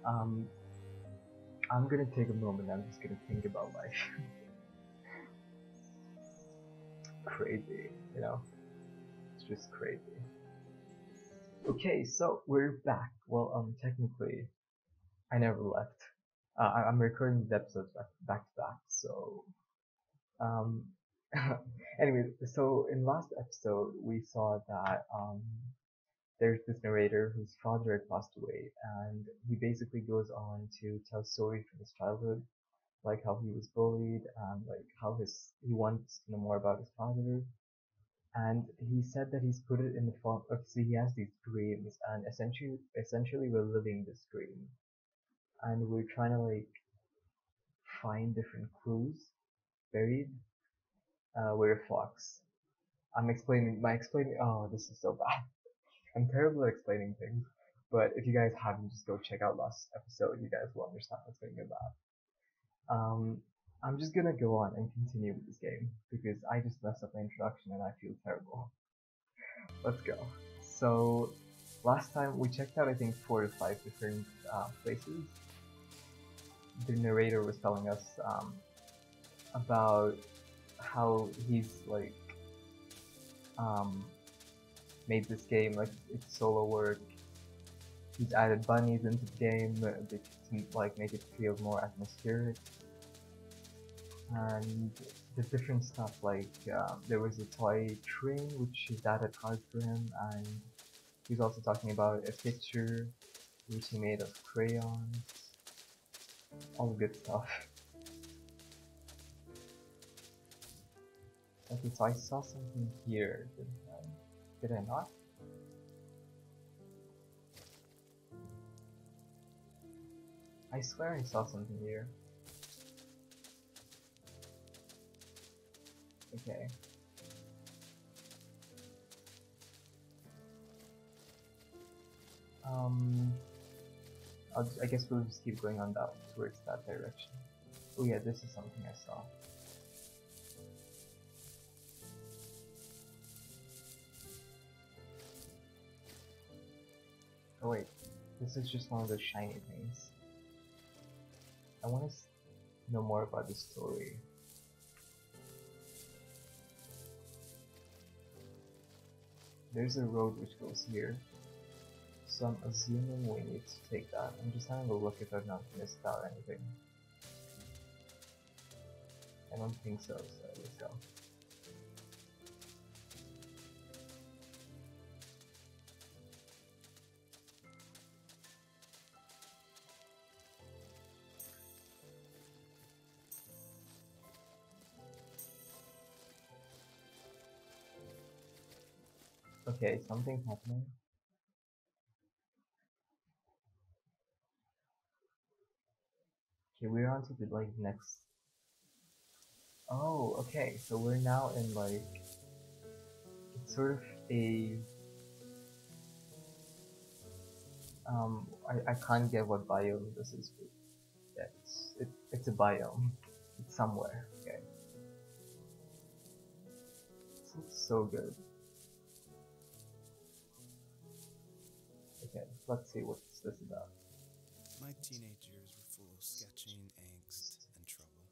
Um, I'm gonna take a moment. I'm just gonna think about life. Crazy, you know. It's just crazy. Okay, so we're back. Well, technically, I never left. I'm recording these episodes back to back. So, um, anyway, so in last episode we saw that there's this narrator whose father had passed away, and he basically goes on to tell stories from his childhood, like how he was bullied and like how he wants to know more about his father. And he said that he's put it in the form of, so he has these dreams, and essentially we're living this dream, and we're trying to like find different clues buried. We're a fox. Oh, this is so bad. I'm terrible at explaining things, but if you guys haven't, just go check out last episode. You guys will understand what's going about. Um, I'm just gonna go on and continue with this game because I just messed up my introduction and I feel terrible. Let's go. So, last time we checked out, I think 4 to 5 different places. The narrator was telling us about how he's like um, made this game like it's solo work. He's added bunnies into the game to like make it feel more atmospheric, and the different stuff like there was a toy train which his dad had carved for him, and he's also talking about a picture which he made of crayons, all the good stuff. Okay, so I saw something here, did I not? I swear I saw something here. Okay. I guess we'll just keep going on towards that direction. Oh yeah, this is something I saw. Oh wait, this is just one of those shiny things. I want to know more about the story. There's a road which goes here, so I'm assuming we need to take that. I'm just having a look if I've not missed out anything. I don't think so, so let's go. Okay, something's happening. Okay, we're on to the like next. Oh, okay, so we're now in like it's sort of a I can't get what biome this is. Yeah, it's a biome. It's somewhere. Okay, this looks so good. Okay, let's see what's this about. My teenage years were full of sketching, angst, and trouble.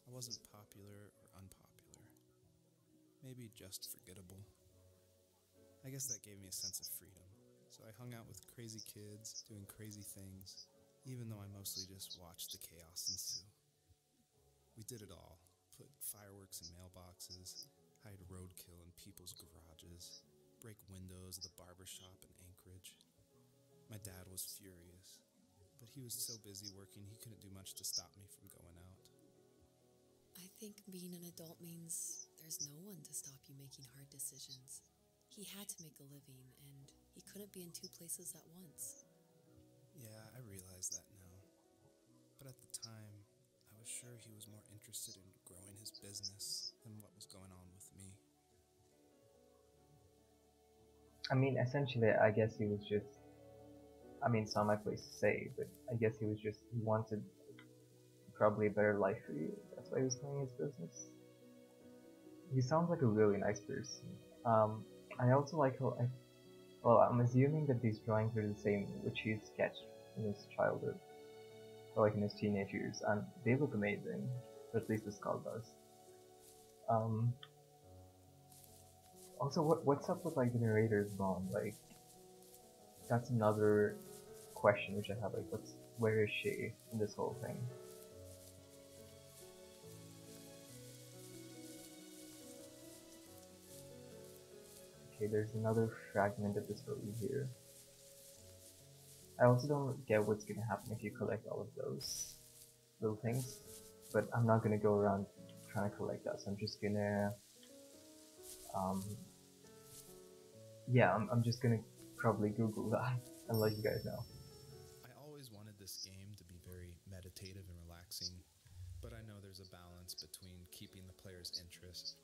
I wasn't popular or unpopular. Maybe just forgettable. I guess that gave me a sense of freedom. So I hung out with crazy kids, doing crazy things, even though I mostly just watched the chaos ensue. We did it all. Put fireworks in mailboxes, hide roadkill in people's garages, break windows of the barbershop in Anchorage. My dad was furious, but he was so busy working he couldn't do much to stop me from going out. I think being an adult means there's no one to stop you making hard decisions. He had to make a living, and he couldn't be in two places at once. Yeah, I realize that now. But at the time, I was sure he was more interested in growing his business than what was going on with me. I mean, essentially, I guess he was just. I mean, it's not my place to say, but I guess he wanted probably a better life for you. That's why he was doing his business. He sounds like a really nice person. I also like how well, I'm assuming that these drawings are the same which he sketched in his childhood, or like in his teenage years, and they look amazing. Or at least the skull does. Um, Also, what's up with like the narrator's mom? Like, that's another question which I have. Like, where is she in this whole thing? Okay, there's another fragment of the story here. I also don't get what's gonna happen if you collect all of those little things, but I'm not gonna go around trying to collect that. So I'm just gonna, yeah, I'm just gonna probably Google that and let you guys know. I always wanted this game to be very meditative and relaxing, but I know there's a balance between keeping the player's interest.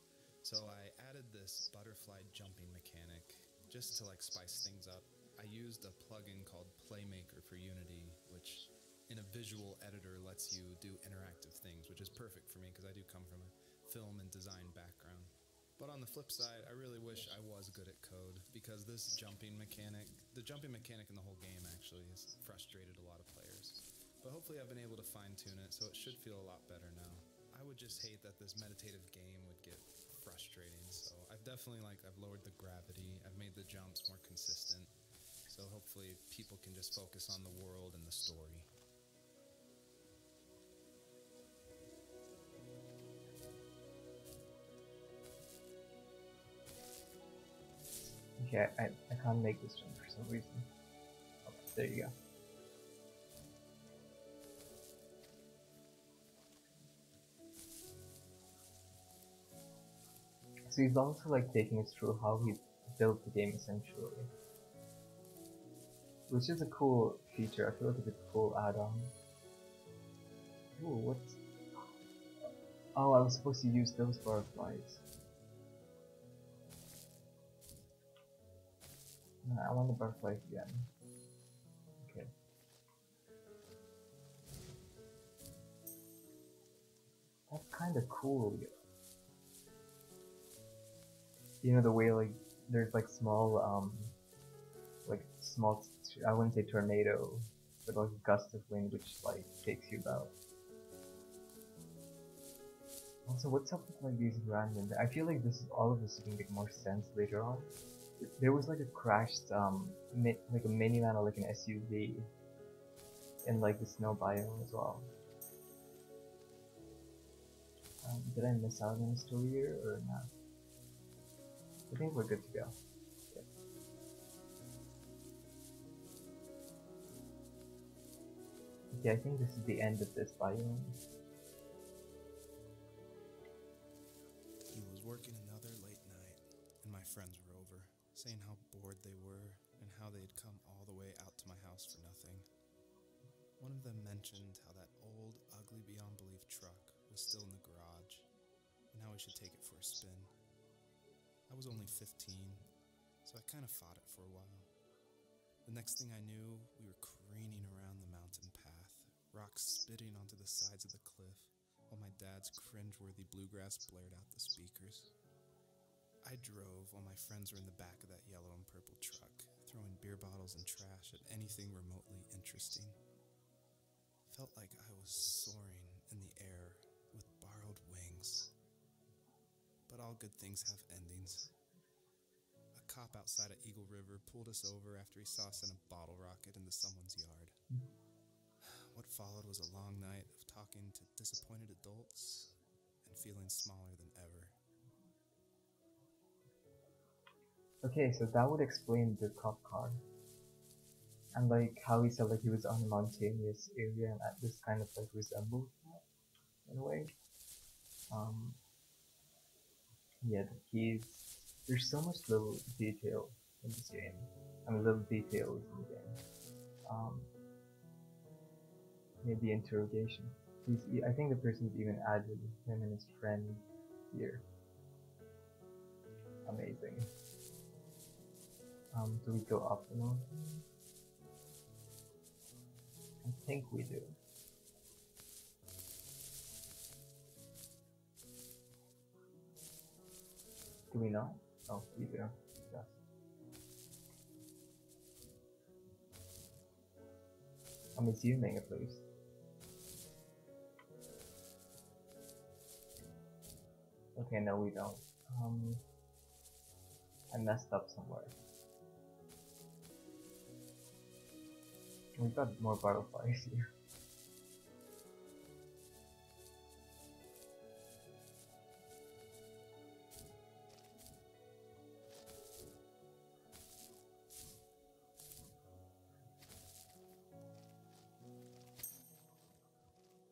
So I added this butterfly jumping mechanic just to like spice things up. I used a plugin called Playmaker for Unity, which in a visual editor lets you do interactive things, which is perfect for me because I do come from a film and design background. But on the flip side, I really wish I was good at code, because this jumping mechanic, the jumping mechanic in the whole game actually has frustrated a lot of players. But hopefully I've been able to fine tune it, so it should feel a lot better now. I would just hate that this meditative game would get frustrating, so I've definitely I've lowered the gravity, I've made the jumps more consistent, so hopefully people can just focus on the world and the story. Okay, I can't make this jump for some reason. Oh, there you go. So he's also like taking us through how he built the game essentially, which is a cool feature. I feel like it's a cool add-on. Ooh, what's... Oh, I was supposed to use those butterflies. No, I want the butterflies again. Okay. That's kind of cool. You know the way like there's like small I wouldn't say tornado, but like a gust of wind which like takes you about. Also, what's up with like these random? I feel like all of this is gonna make more sense later on. There was like a crashed like a minivan or like an SUV in like the snow biome as well. Did I miss out on a story here or not? I think we're good to go. Yeah. Okay, I think this is the end of this biome. It was working another late night, and my friends were over, saying how bored they were and how they had come all the way out to my house for nothing. One of them mentioned how that old, ugly beyond belief truck was still in the garage, and how we should take it for a spin. I was only 15, so I kind of fought it for a while. The next thing I knew, we were careening around the mountain path, rocks spitting onto the sides of the cliff, while my dad's cringeworthy bluegrass blared out the speakers. I drove while my friends were in the back of that yellow and purple truck, throwing beer bottles and trash at anything remotely interesting. Felt like I was soaring in the air with borrowed wings. But all good things have endings. A cop outside of Eagle River pulled us over after he saw us in a bottle rocket into someone's yard. What followed was a long night of talking to disappointed adults and feeling smaller than ever. Okay, so that would explain the cop car. And like how he said like he was on a mountainous area and this kind of like resembles that in a way. Yeah, there's so much little detail in this game. I mean little details in the game. Maybe interrogation. I think the person's even added him and his friend here. Amazing. Do we go up the mountain? I think we do. Do we not? Oh, we do. Yes. I'm assuming at least. Okay, no we don't. I messed up somewhere. We've got more butterflies here.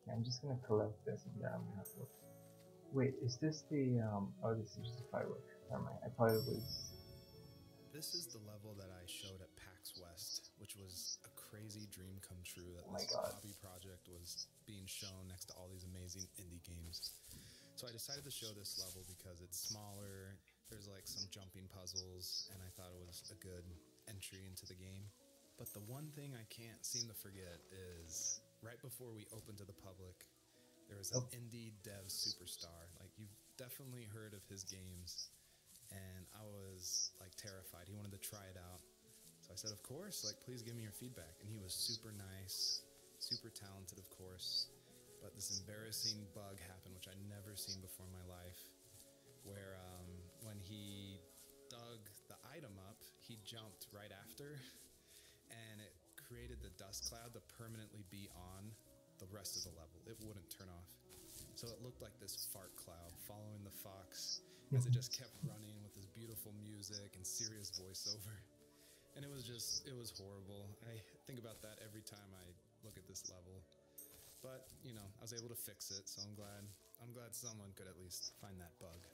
Okay, I'm just gonna collect this and then I'm gonna have to look. Wait, is this the oh this is just a firework. Never mind. I thought it was. This is the level that I showed at PAX West, which was a crazy dream come true that Oh my this God. hobby project was being shown next to all these amazing indie games. So I decided to show this level because it's smaller, there's like some jumping puzzles, and I thought it was a good entry into the game. But the one thing I can't seem to forget is right before we opened to the public, there was an indie dev superstar. Like, you've definitely heard of his games, and I was like terrified. He wanted to try it out. So I said, of course, like, please give me your feedback. And he was super nice, super talented, of course. But this embarrassing bug happened, which I'd never seen before in my life, where when he dug the item up, he jumped right after, and it created the dust cloud to permanently be on the rest of the level. It wouldn't turn off. So it looked like this fart cloud following the fox as it just kept running with this beautiful music and serious voiceover. And it was horrible. I think about that every time I look at this level. But, you know, I was able to fix it, so I'm glad someone could at least find that bug.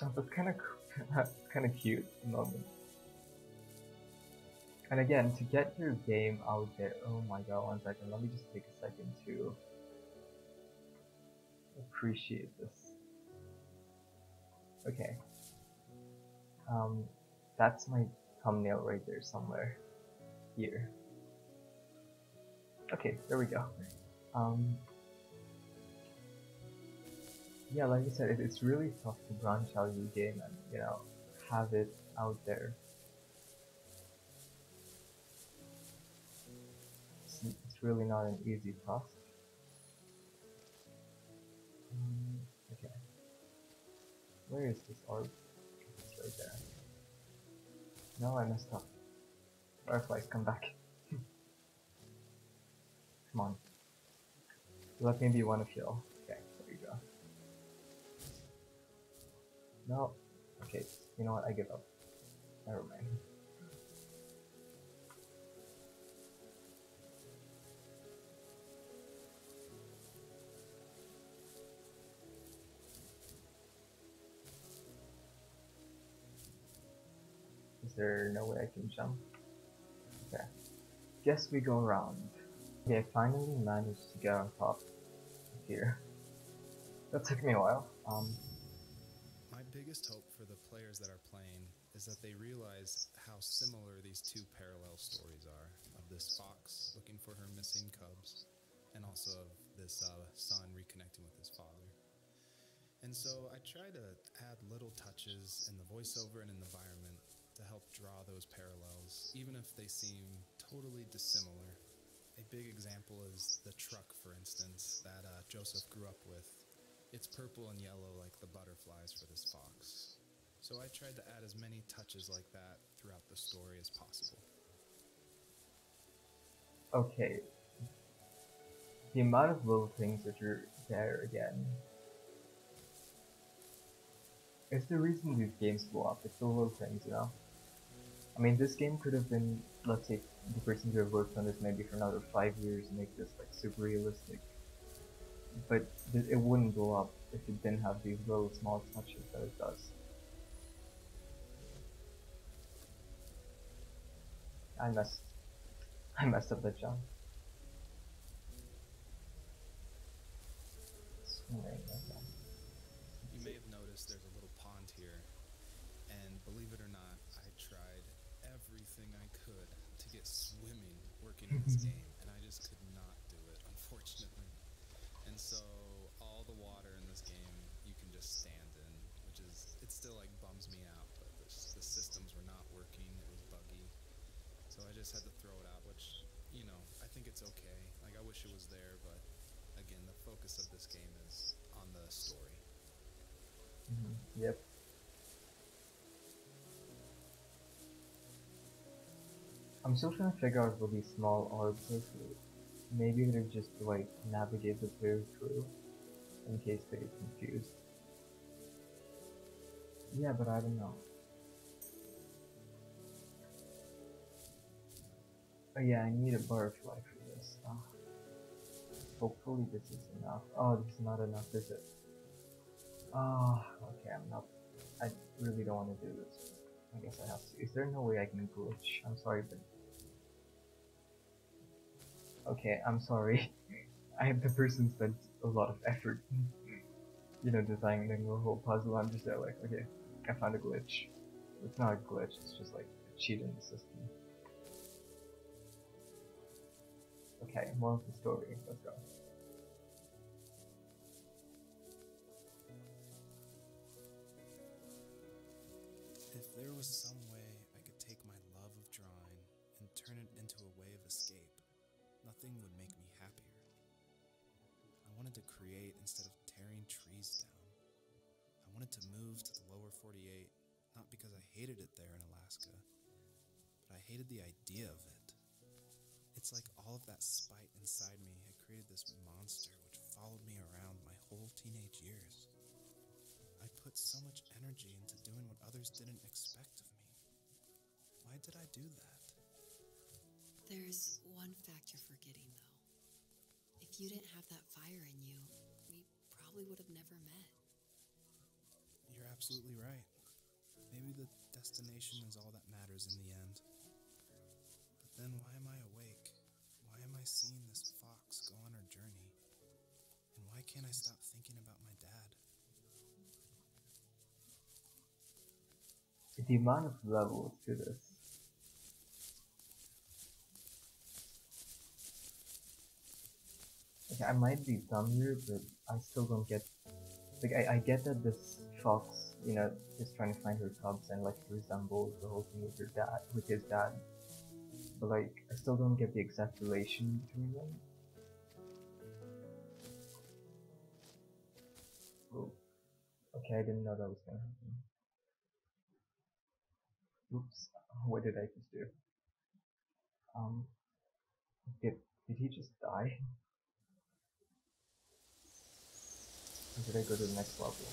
Oh, but kind of cute at the moment. And again, to get your game out there, oh my god, 1 second, let me just take a second to appreciate this. Okay. That's my thumbnail right there somewhere. Here. Okay, there we go. Yeah, like I said, it's really tough to branch out your game and, you know, have it out there. It's really not an easy task. Okay. Where is this orb? It's right there. No, I messed up. Fireflies, come back. Come on. Let me be one of y'all. Okay, there you go. No. Okay, you know what? I give up. Never mind. Is there no way I can jump? Okay. Guess we go around. Okay, I finally managed to get on top of here. That took me a while. My biggest hope for the players that are playing is that they realize how similar these two parallel stories are, of this fox looking for her missing cubs, and also of this son reconnecting with his father. And so I try to add little touches in the voiceover and in the environment to help draw those parallels, even if they seem totally dissimilar. A big example is the truck, for instance, that Joseph grew up with. It's purple and yellow like the butterflies for this fox. So I tried to add as many touches like that throughout the story as possible. Okay. The amount of little things that are there again is the reason these games blow up. It's the little things, you know? I mean, this game could have been, let's say, the person who have worked on this maybe for another 5 years and make this like super realistic. But it wouldn't blow up if it didn't have these little small touches that it does. I messed up that jump. Swimming like that. You may have noticed there's a little pond here, and believe it or not, I tried everything I could to get swimming working in this game, and I just could not do it, unfortunately. And so all the water in this game you can just stand in, which is, it still like bums me out, but the systems were not working. It was just had to throw it out, which, I think it's okay. Like, I wish it was there, but again, the focus of this game is on the story. Yep. I'm still trying to figure out what these small orbs are for. Maybe they're just to like navigate the player through, in case they get confused. Yeah, but I don't know. Oh yeah, I need a butterfly for this. Hopefully this is enough. Oh, this is not enough, is it? Okay, I really don't want to do this. I guess I have to. Is there no way I can glitch? I'm sorry, but... Okay, I'm sorry. I have the person spent a lot of effort, designing the whole puzzle. I'm just there like, okay, I found a glitch. It's not a glitch, it's just like a cheat in the system. Okay, more of the story, let's go. If there was some way I could take my love of drawing and turn it into a way of escape, nothing would make me happier. I wanted to create instead of tearing trees down. I wanted to move to the lower 48, not because I hated it there in Alaska, but I hated the idea of it. It's like all of that spite inside me had created this monster which followed me around my whole teenage years. I put so much energy into doing what others didn't expect of me. Why did I do that? There's one fact you're forgetting, though. If you didn't have that fire in you, we probably would have never met. You're absolutely right. Maybe the destination is all that matters in the end. But then why am I awake? Why am I seeing this fox go on her journey? And why can't I stop thinking about my dad? The amount of levels to this. Okay, I might be dumb here, but I still don't get... Like, I get that this fox, is trying to find her cubs and like resembles the whole thing with his dad. But like, I still don't get the exact relation between them. Oh, okay, I didn't know that was gonna happen. Oops, what did I just do? Um, did he just die? Or did I go to the next level?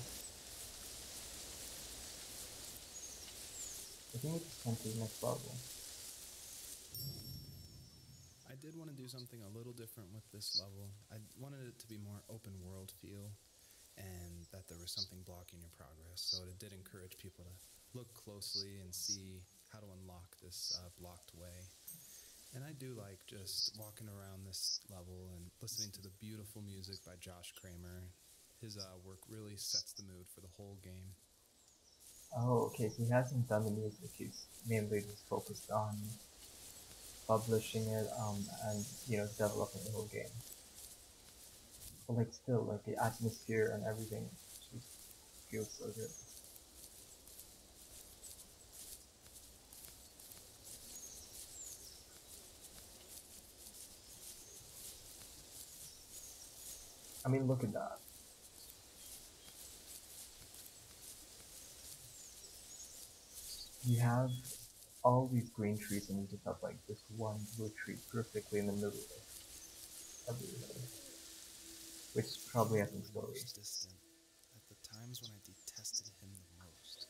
I think I just went to the next level. I did want to do something a little different with this level. I wanted it to be more open world feel, and that there was something blocking your progress. So it did encourage people to look closely and see how to unlock this blocked way. And I do like just walking around this level and listening to the beautiful music by Josh Kramer. His work really sets the mood for the whole game. Oh, okay, so he hasn't done the music, he's mainly just focused on publishing it, and, developing the whole game. But like, still, like, the atmosphere and everything just feels so good. I mean, look at that. You have all these green trees and you just have like this one blue tree perfectly in the middle of everything. Which probably has some story. Distant, at the times when I detested him the most,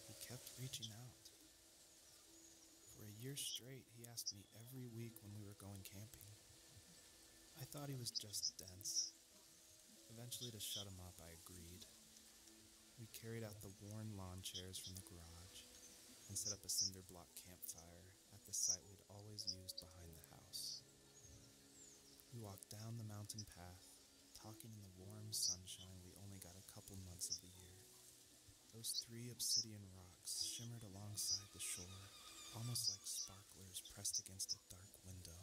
he kept reaching out. For a year straight, he asked me every week when we were going camping. I thought he was just dense. Eventually, to shut him up, I agreed. We carried out the worn lawn chairs from the garage and set up a cinder block campfire at the site we'd always used behind the house. We walked down the mountain path, talking in the warm sunshine we only got a couple months of the year. Those 3 obsidian rocks shimmered alongside the shore, almost like sparklers pressed against a dark window.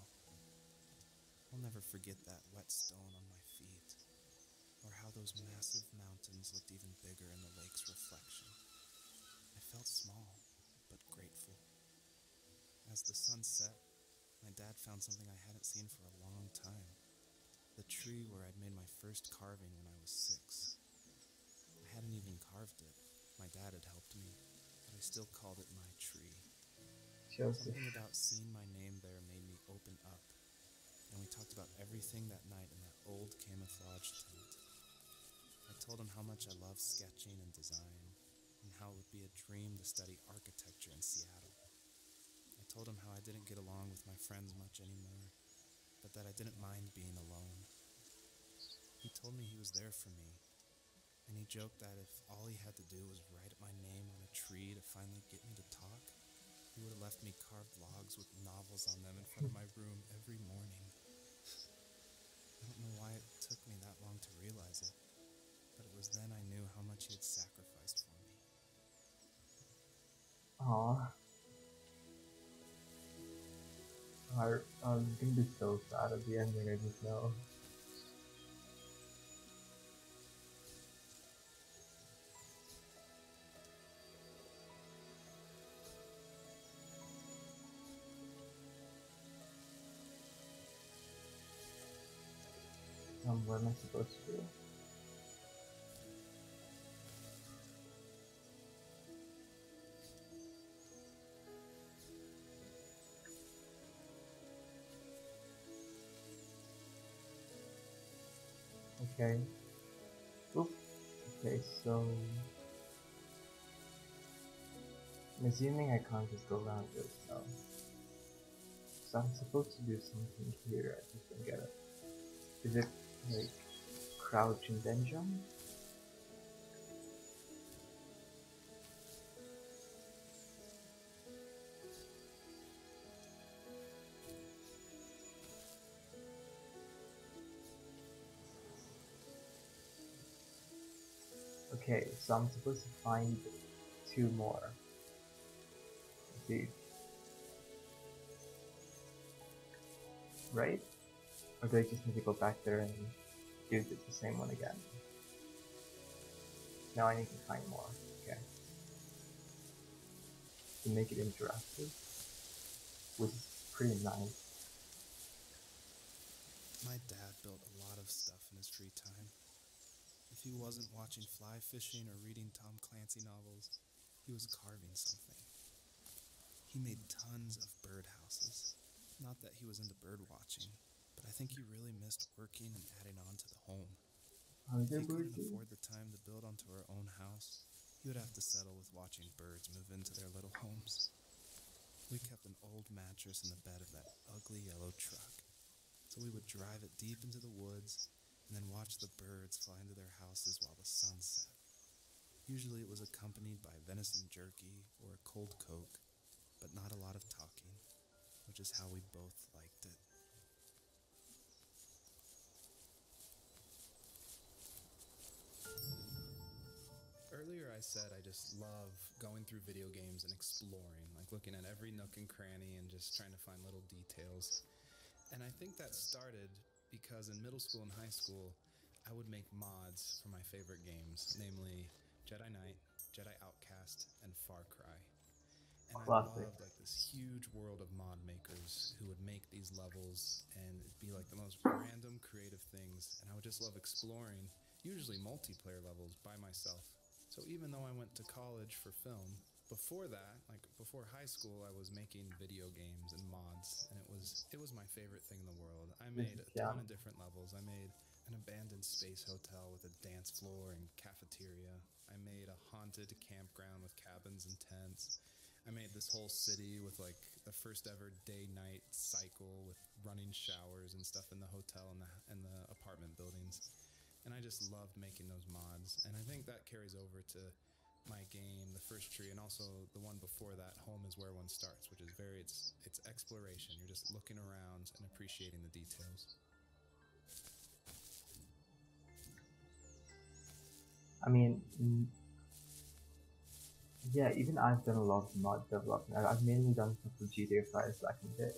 I'll never forget that wet stone on my feet, or how those massive mountains looked even bigger in the lake's reflection. I felt small, but grateful. As the sun set, my dad found something I hadn't seen for a long time. The tree where I'd made my first carving when I was 6. I hadn't even carved it. My dad had helped me, but I still called it my tree. Joseph. Something about seeing my name there made me open up, and we talked about everything that night in that old camouflage tent. I told him how much I love sketching and design, and how it would be a dream to study architecture in Seattle. I told him how I didn't get along with my friends much anymore, but that I didn't mind being alone. He told me he was there for me, and he joked that if all he had to do was write my name on a tree to finally get me to talk, he would have left me carved logs with novels on them in front of my room every morning. I don't know why it took me that long to realize it, but it was then I knew how much he had sacrificed for me. Aw. I'm gonna be so sad at the ending, I just know. What am I supposed to do? Okay. Oop. Okay, so I'm assuming I can't just go around this, no. So I'm supposed to do something here, I just don't get it. Is it like crouch and then jump? Okay, so I'm supposed to find 2 more. Let's see. Right? Or do I just need to go back there and do the same one again? Now I need to find more. Okay. To make it interactive, which is pretty nice. My dad built a lot of stuff in his free time. If he wasn't watching fly fishing or reading Tom Clancy novels, he was carving something. He made tons of birdhouses. Not that he was into bird watching, but I think he really missed working and adding on to the home. If he couldn't afford the time to build onto our own house, he would have to settle with watching birds move into their little homes. We kept an old mattress in the bed of that ugly yellow truck, so we would drive it deep into the woods and then watch the birds fly into their houses while the sun set. Usually it was accompanied by venison jerky or a cold Coke, but not a lot of talking, which is how we both liked it. Earlier I said I just love going through video games and exploring, like looking at every nook and cranny and just trying to find little details. And I think that started because in middle school and high school, I would make mods for my favorite games, namely Jedi Knight, Jedi Outcast, and Far Cry. And I loved like this huge world of mod makers who would make these levels, and it'd be like the most random creative things, and I would just love exploring, usually multiplayer levels by myself. So even though I went to college for film, before that, like before high school, I was making video games and mods, and it was my favorite thing in the world. I made a ton of different levels. I made an abandoned space hotel with a dance floor and cafeteria. I made a haunted campground with cabins and tents. I made this whole city with like the first ever day-night cycle with running showers and stuff in the hotel and the apartment buildings. And I just loved making those mods. And I think that carries over to my game, the first tree, and also the one before that, Home is Where One Starts, which is it's exploration. You're just looking around and appreciating the details. I mean, yeah, even I've done a lot of mod development. I've mainly done stuff for GTA 5 back in the day.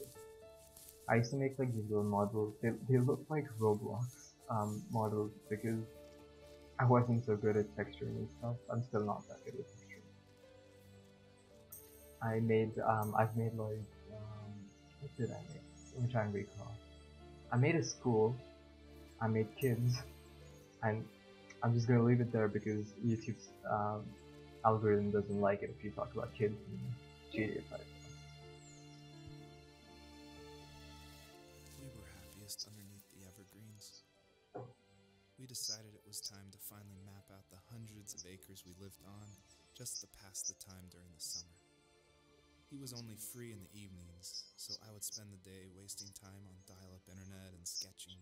I used to make like these little models. They look like Roblox models because I wasn't so good at texturing and stuff. I'm still not that good at texturing. I've made like What did I make? Let me try and recall. I made a school. I made kids, and I'm just gonna leave it there because YouTube's algorithm doesn't like it if you talk about kids and GDA type. We were happiest underneath the evergreens. We decided it was time to finally map out the hundreds of acres we lived on just to pass the time during the summer. He was only free in the evenings, so I would spend the day wasting time on dial-up internet and sketching,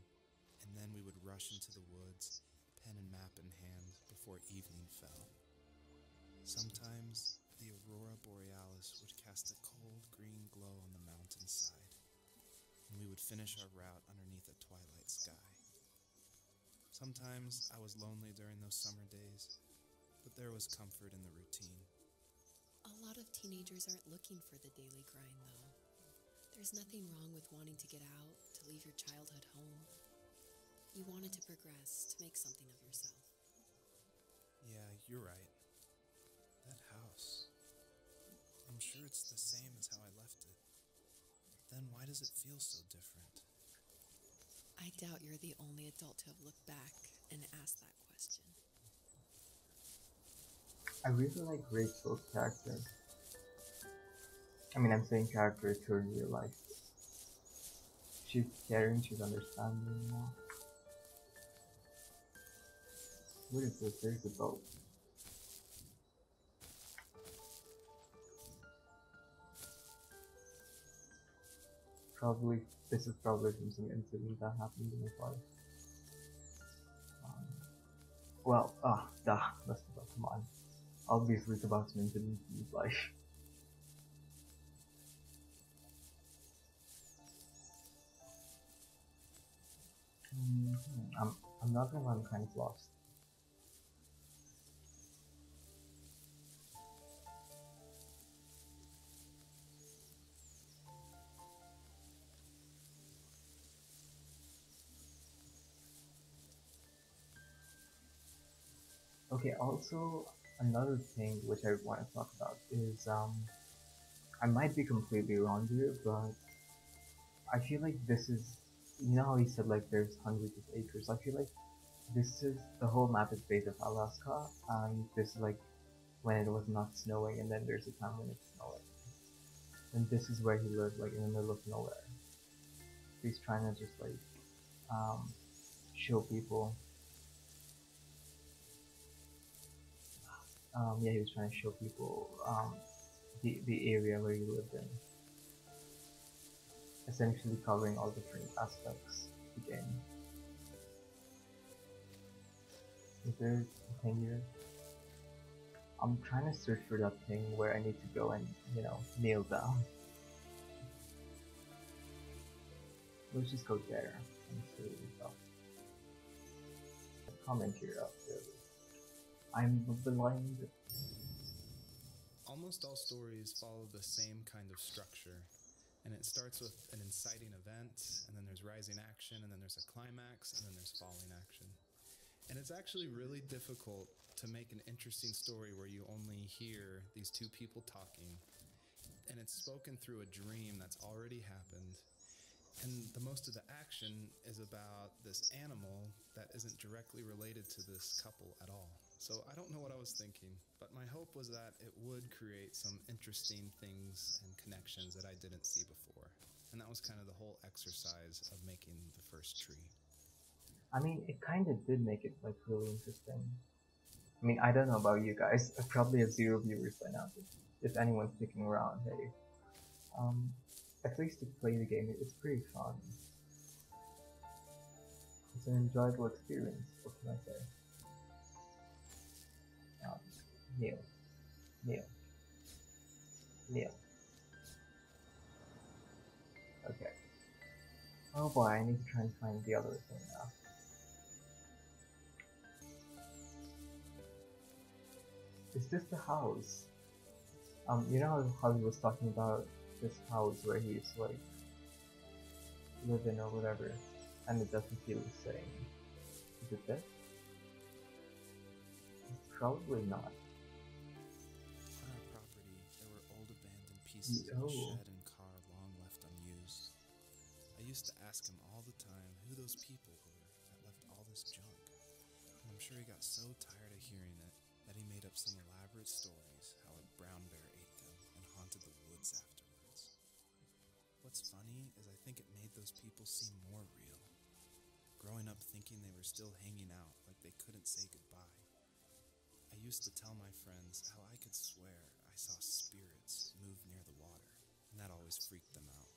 and then we would rush into the woods, pen and map in hand, before evening fell. Sometimes the aurora borealis would cast a cold green glow on the mountainside, and we would finish our route underneath a twilight sky. Sometimes I was lonely during those summer days, but there was comfort in the routine. A lot of teenagers aren't looking for the daily grind, though. There's nothing wrong with wanting to get out, to leave your childhood home. You wanted to progress, to make something of yourself. Yeah, you're right. That house. I'm sure it's the same as how I left it. Then why does it feel so different? I doubt you're the only adult to have looked back and asked that question. I really like Rachel's character. I mean, I'm saying character to real life. She's caring, she's understanding now. What is this? There's a boat. Probably, this is probably from some incident that happened in his life. Well, that's about, come on. Obviously it's about some incident in his life. I'm not gonna lie, I'm kind of lost. Okay, also another thing which I want to talk about is I might be completely wrong here, but I feel like this is, you know how he said like there's hundreds of acres. I feel like this is the whole map is based of Alaska, and this is like when it was not snowing, and then there's a time when it's snowing, and this is where he lived, like in the middle of nowhere. He's trying to just like show people. Yeah, he was trying to show people the area where he lived in, essentially covering all different aspects of the game. Is there a thing here? I'm trying to search for that thing where I need to go and, you know, kneel down. Let's just go there and see stuff. Comment here up there. I'm blind. Almost all stories follow the same kind of structure, and it starts with an inciting event, and then there's rising action, and then there's a climax, and then there's falling action. And it's actually really difficult to make an interesting story where you only hear these two people talking, and it's spoken through a dream that's already happened. And the most of the action is about this animal that isn't directly related to this couple at all. So I don't know what I was thinking, but my hope was that it would create some interesting things and connections that I didn't see before. And that was kind of the whole exercise of making the first tree. I mean, it kind of did make it like really interesting. I mean, I don't know about you guys. I probably have 0 viewers by now. If anyone's sticking around, hey, at least to play the game, it's pretty fun. It's an enjoyable experience. What can I say? Kneel, kneel, kneel. Okay. Oh boy, I need to try and find the other thing now. Is this the house? You know how he was talking about this house where he's like living or whatever, and it doesn't feel the same. Is it this? It's probably not. On our property, there were old abandoned pieces of a shed and car long left unused. used to ask him all the time who those people were that left all this junk. And I'm sure he got so tired of hearing it that he made up some elaborate stories how a brown bear ate them and haunted the woods afterwards. What's funny is I think it made those people seem more real. Growing up thinking they were still hanging out like they couldn't say goodbye. I used to tell my friends how I could swear I saw spirits move near the water, and that always freaked them out.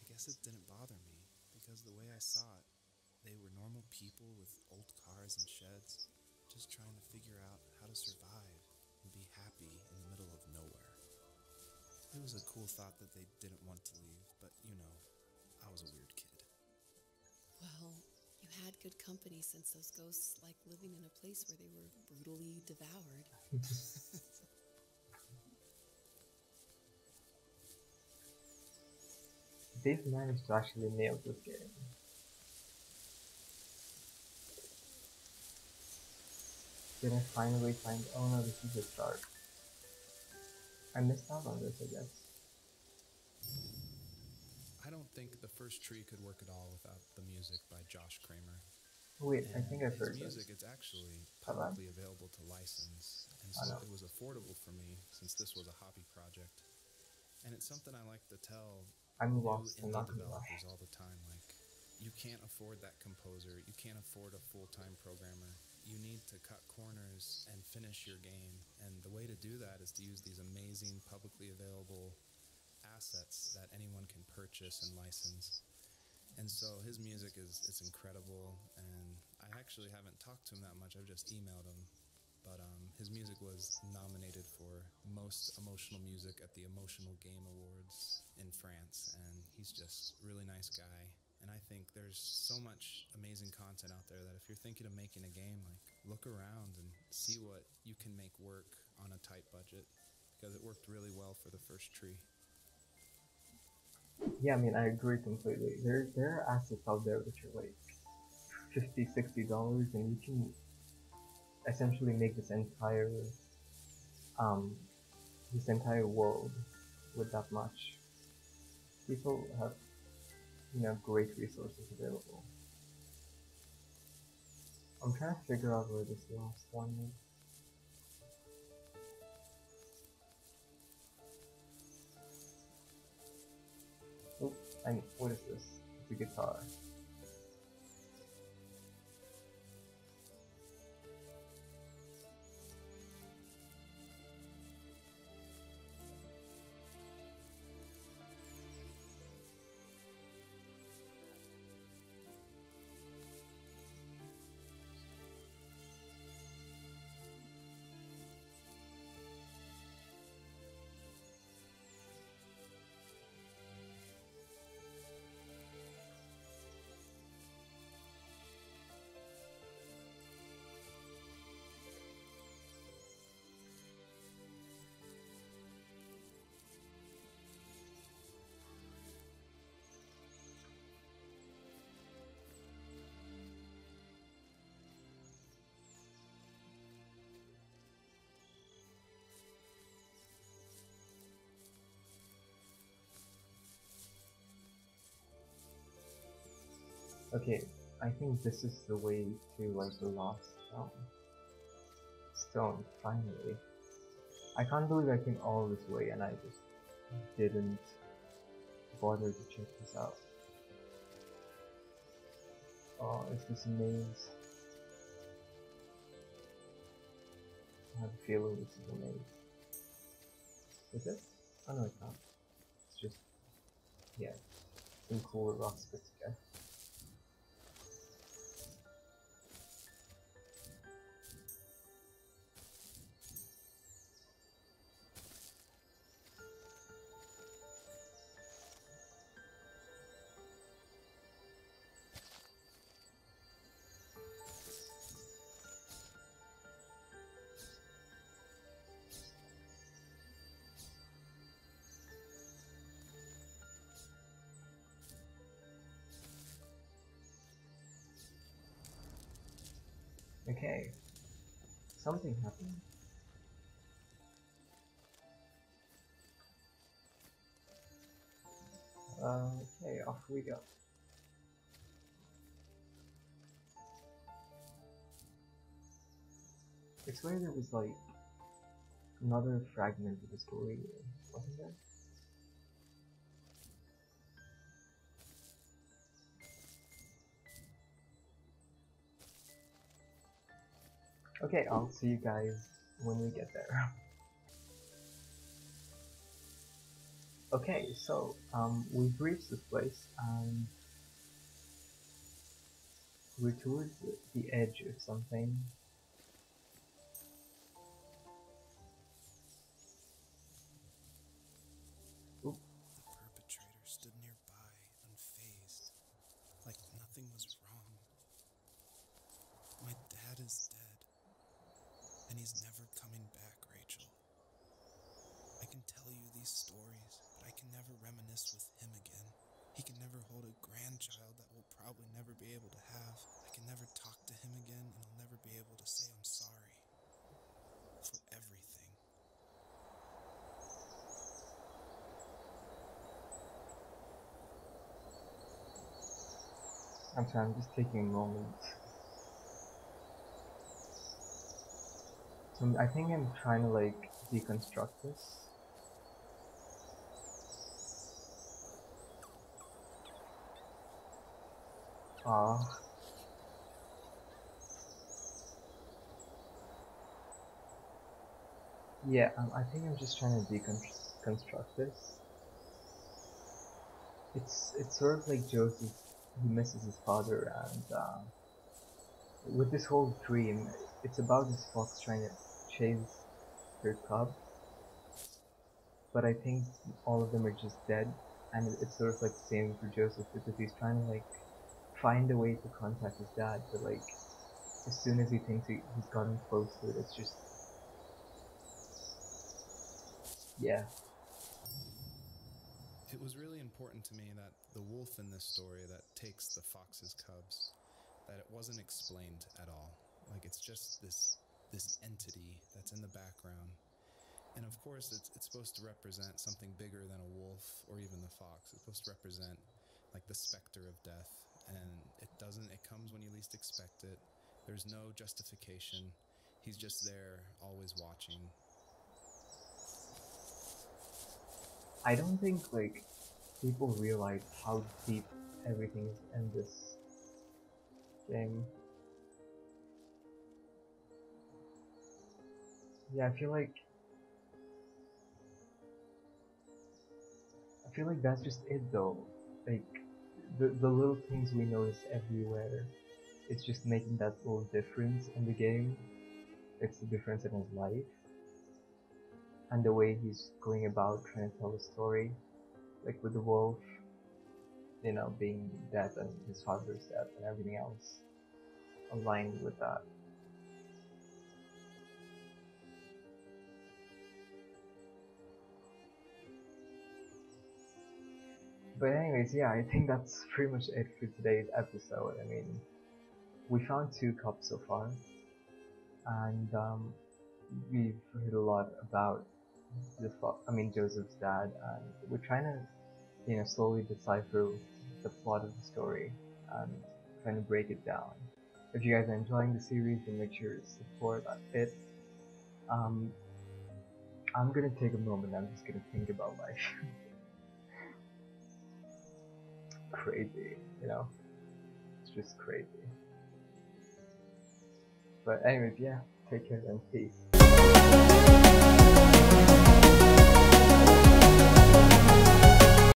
I guess it didn't bother me, because the way I saw it, they were normal people with old cars and sheds, just trying to figure out how to survive and be happy in the middle of nowhere. It was a cool thought that they didn't want to leave, but I was a weird kid. Well, you had good company since those ghosts like living in a place where they were brutally devoured. They've managed to actually nail this game. Did I finally find? Oh no, this is the start. I missed out on this, I guess. I don't think the first tree could work at all without the music by Josh Kramer. Wait, I And think I've heard his this. music is actually Have I? publicly available to license, and Oh, so no. it was affordable for me since this was a hobby project. And it's something I like to tell I'm new lost, I'm indie not gonna lie. developers all the time. Like, you can't afford that composer, you can't afford a full-time programmer. You need to cut corners and finish your game, and the way to do that is to use these amazing publicly available assets that anyone can purchase and license. And so his music it's incredible, and I actually haven't talked to him that much. I've just emailed him, but his music was nominated for Most Emotional Music at the Emotional Game Awards in France, and he's just a really nice guy. And I think there's so much amazing content out there that if you're thinking of making a game, like, look around and see what you can make work on a tight budget, because it worked really well for the first tree. Yeah, I mean, I agree completely. There are assets out there which are like $50, $60, and you can essentially make this entire world with that much. People have, great resources available. I'm trying to figure out where this last one is. Oh, and what is this? It's a guitar. Okay, I think this is the way to like the last stone, finally. I can't believe I came all this way and I just didn't bother to check this out. Oh, is this a maze? I have a feeling this is a maze. Is it? Oh no, it's not. It's just, yeah, some cool rocks put together. Okay, something happened. Okay, off we go. I swear there was like another fragment of the story, wasn't there? Okay, I'll see you guys when we get there. Okay, so we've reached this place and we're towards the edge of something. Oop. The perpetrator stood nearby, unfazed, like nothing was wrong. My dad is dead, and he's never coming back, Rachel. I can tell you these stories, but I can never reminisce with him again. He can never hold a grandchild that we'll probably never be able to have. I can never talk to him again, and I'll never be able to say I'm sorry for everything. I'm sorry, I'm just taking a moment. So I think I'm trying to like deconstruct this. Yeah, I think I'm just trying to deconstruct this. It's sort of like Joseph, he misses his father, and with this whole dream, it's about this fox trying to chase her cub, but I think all of them are just dead, and it's sort of like the same for Joseph because he's trying to like find a way to contact his dad, but like as soon as he thinks he's gotten close to it, it's just yeah. It was really important to me that the wolf in this story that takes the fox's cubs, that it wasn't explained at all. Like it's just this entity that's in the background. And of course it's supposed to represent something bigger than a wolf or even the fox. It's supposed to represent like the specter of death, and it comes when you least expect it. There's no justification. He's just there, always watching. I don't think like people realize how deep everything is in this game. Yeah, I feel like that's just it though. Like the little things we notice everywhere, it's just making that little difference in the game. It's the difference in his life and the way he's going about trying to tell the story. Like with the wolf, you know, being dead and his father's death and everything else aligned with that. But anyways, yeah, I think that's pretty much it for today's episode. I mean, we found 2 cups so far, and we've heard a lot about Joseph's dad, and we're trying to, slowly decipher the plot of the story and trying to break it down. If you guys are enjoying the series, then make sure to support it. Um, I'm gonna take a moment. I'm just gonna think about life. Crazy, it's just crazy. But anyways, yeah, take care and peace.